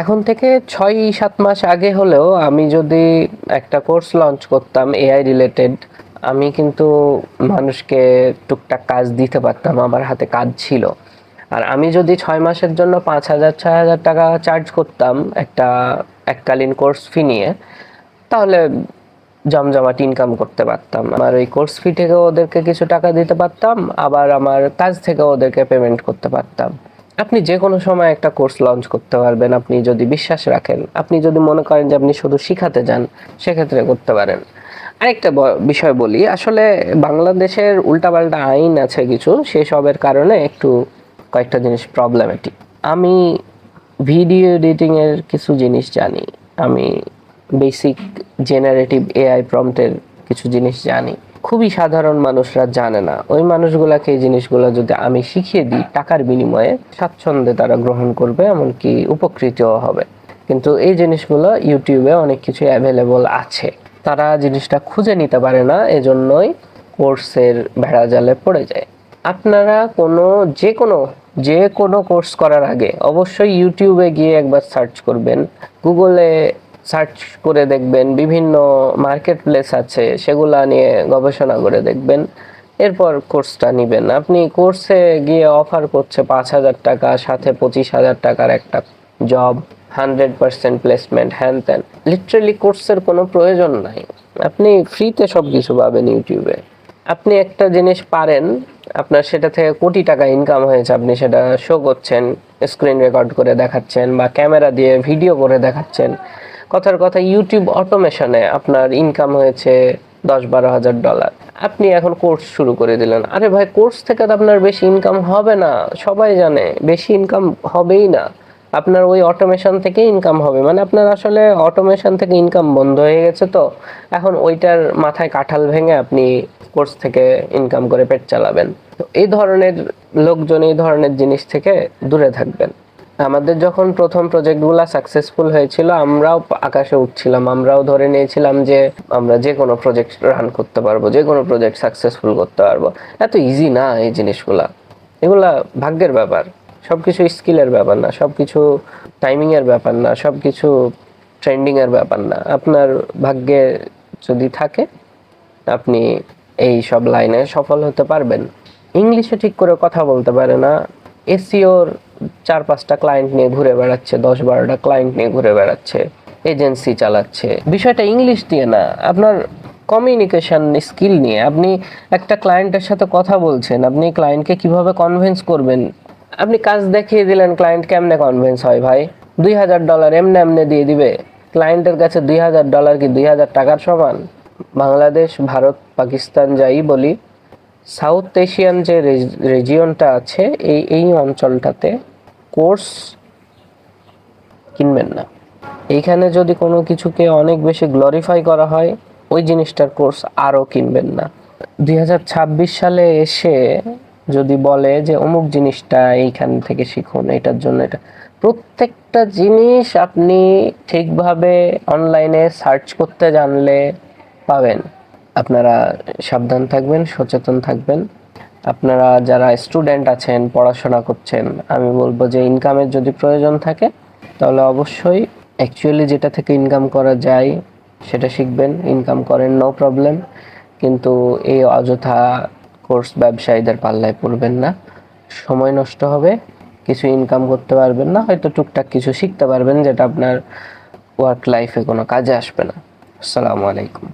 এখন থেকে ৬-৭ মাস আগে হলেও আমি যদি একটা কোর্স লঞ্চ করতাম এআই রিলেটেড, আমি কিন্তু মানুষকে টুকটাক কাজ দিতে পারতাম, আমার হাতে কাজ ছিল। আর আমি যদি ৬ মাসের জন্য ৫,০০০-৬,০০০ টাকা চার্জ করতাম একটা এককালীন কোর্স ফি নিয়ে, তাহলে জমজমাট ইনকাম করতে পারতাম। আমার ওই কোর্স ফি থেকে ওদেরকে কিছু টাকা দিতে পারতাম, আবার আমার কাজ থেকে ওদেরকে পেমেন্ট করতে পারতাম। আপনি যে কোনো সময় একটা কোর্স লঞ্চ করতে পারবেন, আপনি যদি বিশ্বাস রাখেন। আপনি যদি মনে করেন যে আপনি শুধু শিখাতে যান, সেক্ষেত্রে করতে পারেন। আরেকটা বিষয় বলি, আসলে বাংলাদেশের উল্টাপাল্টা আইন আছে কিছু, সেসবের কারণে একটু কয়েকটা জিনিস প্রবলেমেটিক। আমি ভিডিও এডিটিংয়ের কিছু জিনিস জানি, আমি বেসিক জেনারেটিভ এআই প্রম্পটের কিছু জিনিস জানি, খুবই সাধারণ মানুষরা জানে না। ওই মানুষগুলাকে এই জিনিসগুলো যদি আমি শিখিয়ে দিই টাকার বিনিময়ে, স্বাচ্ছন্দ্যে তারা গ্রহণ করবে, এমনকি উপকৃতও হবে। কিন্তু এই জিনিসগুলো ইউটিউবে অনেক কিছু অ্যাভেলেবল আছে, তারা জিনিসটা খুঁজে নিতে পারে না, এজন্যই কোর্সের ভেড়াজালে পড়ে যায়। আপনারা যে কোনো কোর্স করার আগে অবশ্যই ইউটিউবে গিয়ে একবার সার্চ করবেন, গুগলে সার্চ করে দেখবেন, বিভিন্ন মার্কেট প্লেস আছে সেগুলা নিয়ে গবেষণা করে দেখবেন, এরপর কোর্সটা নেবেন। আপনি কোর্সে গিয়ে অফার করছে ৫,০০০ টাকা, সাথে ২৫,০০০ টাকার একটা জব, 100% প্লেসমেন্ট, হ্যান ত্যান। লিটারেলি কোর্সের কোনো প্রয়োজন নাই, আপনি ফ্রিতে সব কিছু পাবেন ইউটিউবে। আপনি একটা জিনিস পারেন, আপনার সেটা থেকে কোটি টাকা ইনকাম হয়েছে, আপনি সেটা শো করছেন, স্ক্রিন রেকর্ড করে দেখাচ্ছেন বা ক্যামেরা দিয়ে ভিডিও করে দেখাচ্ছেন। কথার কথা, ইউটিউব অটোমেশনে আপনার ইনকাম হয়েছে $10-12 হাজার। আপনি এখন কোর্স শুরু করে দিলেন, আরে ভাই কোর্স থেকে তো আপনার বেশি ইনকাম হবে না, সবাই জানে বেশি ইনকাম হবেই না। আপনার ওই অটোমেশন থেকে ইনকাম হবে, মানে আপনার আসলে অটোমেশন থেকে ইনকাম বন্ধ হয়ে গেছে, তো এখন ওইটার মাথায় কাঁঠাল ভেঙে আপনি কোর্স থেকে ইনকাম করে পেট চালাবেন। তো এই ধরনের লোকজন, এই ধরনের জিনিস থেকে দূরে থাকবেন। আমাদের যখন প্রথম প্রজেক্টগুলো সাকসেসফুল হয়েছিল, আমরাও আকাশে উঠছিলাম, আমরাও ধরে নিয়েছিলাম যে আমরা যে কোনো প্রজেক্ট রান করতে পারবো, যে কোনো প্রজেক্ট সাকসেসফুল করতে পারবো। এত ইজি না এই জিনিসগুলা, এগুলা ভাগ্যের ব্যাপার। সব কিছু স্কিলের ব্যাপার না, সব কিছু টাইমিংয়ের ব্যাপার না, সব কিছু ট্রেন্ডিংয়ের ব্যাপার না। আপনার ভাগ্যে যদি থাকে, আপনি এই সব লাইনে সফল হতে পারবেন। ইংলিশে ঠিক করে কথা বলতে পারে না, এসইওর 4-5টা ক্লায়েন্ট নিয়ে ঘুরে বেড়াচ্ছে, 10-12টা ক্লায়েন্ট নিয়ে ঘুরে বেড়াচ্ছে, এজেন্সি চালাচ্ছে। বিষয়টা ইংলিশ দিয়ে না, আপনার কমিউনিকেশন স্কিল নিয়ে। আপনি একটা ক্লায়েন্টের সাথে কথা বলছেন, আপনি ক্লায়েন্টকে কিভাবে কনভিন্স করবেন। আপনি কাজ দেখিয়ে দিলেন, ক্লায়েন্ট কেমনে কনভিন্স হয় ভাই? $2,000 এমনি এমনি দিয়ে দিবে? ক্লায়েন্টের কাছে $2,000 কি 2,000 টাকার সমান? বাংলাদেশ, ভারত, পাকিস্তান যাই বলি, সাউথ এশিয়ান যে রিজিয়নটা আছে, এই অঞ্চলটাতে কোর্স কিনবেন না। এইখানে যদি কোনো কিছুকে অনেক বেশি গ্লোরিফাই করা হয়, ওই জিনিসটার কোর্স আরও কিনবেন না। 2026 সালে এসে যদি বলে যে অমুক জিনিসটা এইখান থেকে শিখুন, এটার জন্য এটা, প্রত্যেকটা জিনিস আপনি ঠিকভাবে অনলাইনে সার্চ করতে জানলে পাবেন। আপনারা সাবধান থাকবেন, সচেতন থাকবেন। আপনারা যারা স্টুডেন্ট আছেন, পড়াশোনা করছেন, আমি বলবো যে ইনকামের যদি প্রয়োজন থাকে, তাহলে অবশ্যই অ্যাকচুয়ালি যেটা থেকে ইনকাম করা যায় সেটা শিখবেন, ইনকাম করেন, নো প্রবলেম। কিন্তু এই অযথা কোর্স ব্যবসায়ীদের পাল্লায় পড়বেন না, সময় নষ্ট হবে, কিছু ইনকাম করতে পারবেন না, হয়তো টুকটাক কিছু শিখতে পারবেন যেটা আপনার ওয়ার্ক লাইফে কোনো কাজে আসবে না। আসসালামু আলাইকুম।